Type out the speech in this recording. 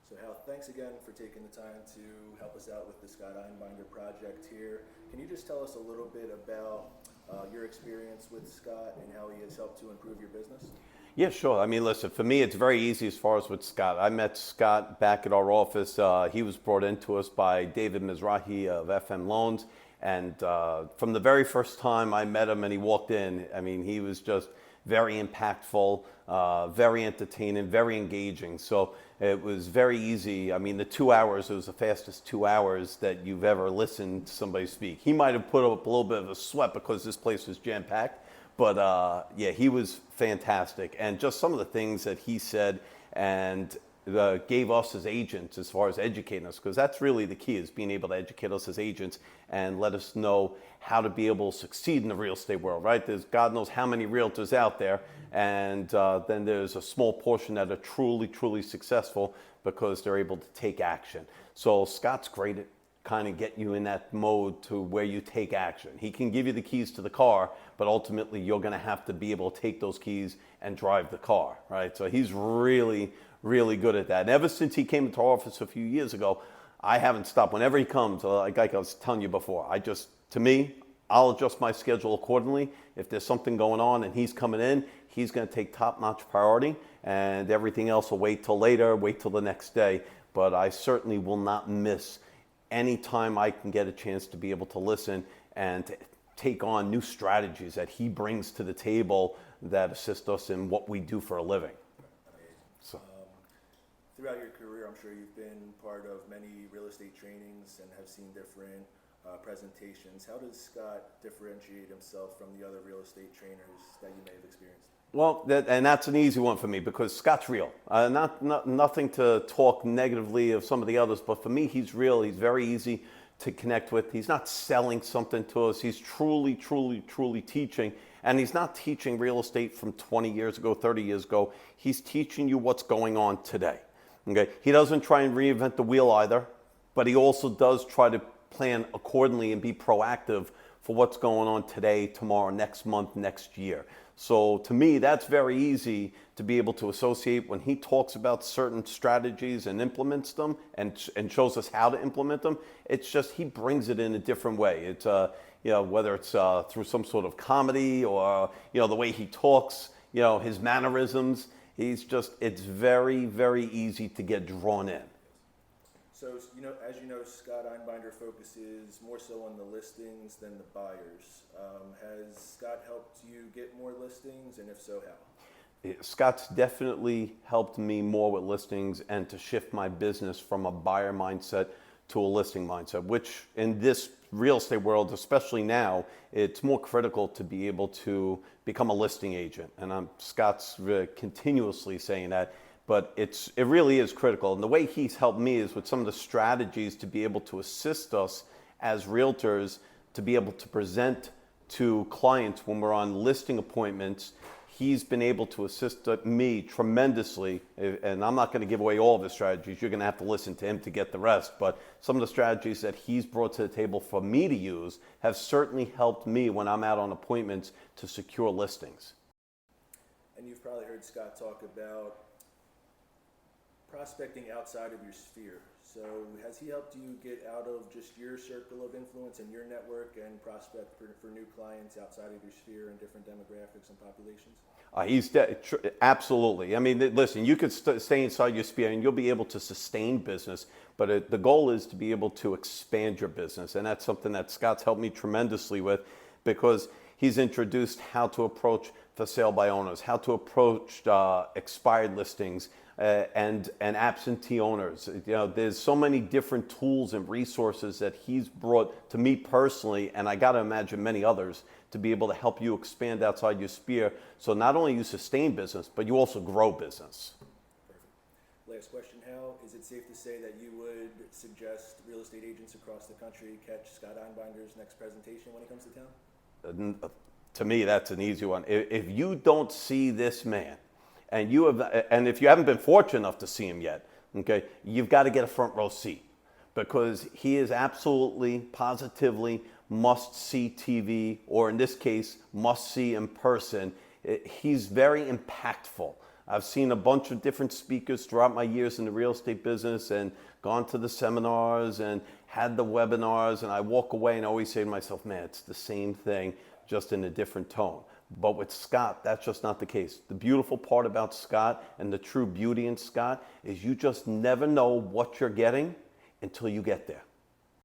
So Hal, thanks again for taking the time to help us out with the Scott Einbinder project here. Can you just tell us a little bit about your experience with Scott and how he has helped to improve your business? Yeah, sure. I mean, listen, for me, it's very easy as far as with Scott. I met Scott back at our office. He was brought into us by David Mizrahi of FM Loans. And from the very first time I met him and he walked in, I mean, he was just very impactful, very entertaining, very engaging. So it was very easy. I mean, the 2 hours, it was the fastest 2 hours that you've ever listened to somebody speak. He might have put up a little bit of a sweat because this place was jam-packed. But yeah, he was fantastic. And just some of the things that he said and gave us as agents as far as educating us, because that's really the key, is being able to educate us as agents and let us know how to be able to succeed in the real estate world, right? There's God knows how many realtors out there, and then there's a small portion that are truly, truly successful because they're able to take action. So Scott's great at kind of get you in that mode to where you take action. He can give you the keys to the car, but ultimately you're going to have to be able to take those keys and drive the car, right? So he's really, really good at that. And ever since he came into our office a few years ago, I haven't stopped. Whenever he comes, like I was telling you before, to me, I'll adjust my schedule accordingly. If there's something going on and he's coming in, he's going to take top-notch priority, and everything else will wait till later, wait till the next day. But I certainly will not miss any time I can get a chance to be able to listen and to take on new strategies that he brings to the table that assist us in what we do for a living. Amazing. So. Throughout your career, I'm sure you've been part of many real estate trainings and have seen different presentations. How does Scott differentiate himself from the other real estate trainers that you may have experienced? Well, that's an easy one for me because Scott's real. Nothing to talk negatively of some of the others, but for me, he's real. He's very easy to connect with. He's not selling something to us. He's truly, truly, truly teaching. And he's not teaching real estate from 20 years ago, 30 years ago. He's teaching you what's going on today. Okay? He doesn't try and reinvent the wheel either, but he also does try to plan accordingly and be proactive for what's going on today, tomorrow, next month, next year. So to me, that's very easy to be able to associate when he talks about certain strategies and implements them and shows us how to implement them. It's just he brings it in a different way. It's whether it's through some sort of comedy or the way he talks, his mannerisms. It's very, very easy to get drawn in. So, as you know, Scott Einbinder focuses more so on the listings than the buyers. Has Scott helped you get more listings, and if so, how? Scott's definitely helped me more with listings and to shift my business from a buyer mindset to a listing mindset, which in this real estate world, especially now, it's more critical to be able to become a listing agent. And Scott's continuously saying that. But it really is critical. And the way he's helped me is with some of the strategies to be able to assist us as realtors to be able to present to clients when we're on listing appointments. He's been able to assist me tremendously. And I'm not going to give away all of his strategies. You're going to have to listen to him to get the rest. But some of the strategies that he's brought to the table for me to use have certainly helped me when I'm out on appointments to secure listings. And you've probably heard Scott talk about prospecting outside of your sphere. So has he helped you get out of just your circle of influence and your network and prospect for new clients outside of your sphere and different demographics and populations? Absolutely. I mean, listen, you could stay inside your sphere and you'll be able to sustain business, but the goal is to be able to expand your business. And that's something that Scott's helped me tremendously with because he's introduced how to approach for sale by owners, how to approach expired listings, and absentee owners. There's so many different tools and resources that he's brought to me personally, and I got to imagine many others, to be able to help you expand outside your sphere. So not only you sustain business, but you also grow business. Perfect. Last question, Hal. Is it safe to say that you would suggest real estate agents across the country catch Scott Einbinder's next presentation when he comes to town? To me, that's an easy one. If you don't see this man, and if you haven't been fortunate enough to see him yet, okay, you've got to get a front row seat because he is absolutely, positively must-see TV, or in this case, must-see in person. He's very impactful. I've seen a bunch of different speakers throughout my years in the real estate business and gone to the seminars and had the webinars, and I walk away and I always say to myself, man, it's the same thing, just in a different tone. But with Scott, that's just not the case. The beautiful part about Scott and the true beauty in Scott is you just never know what you're getting until you get there.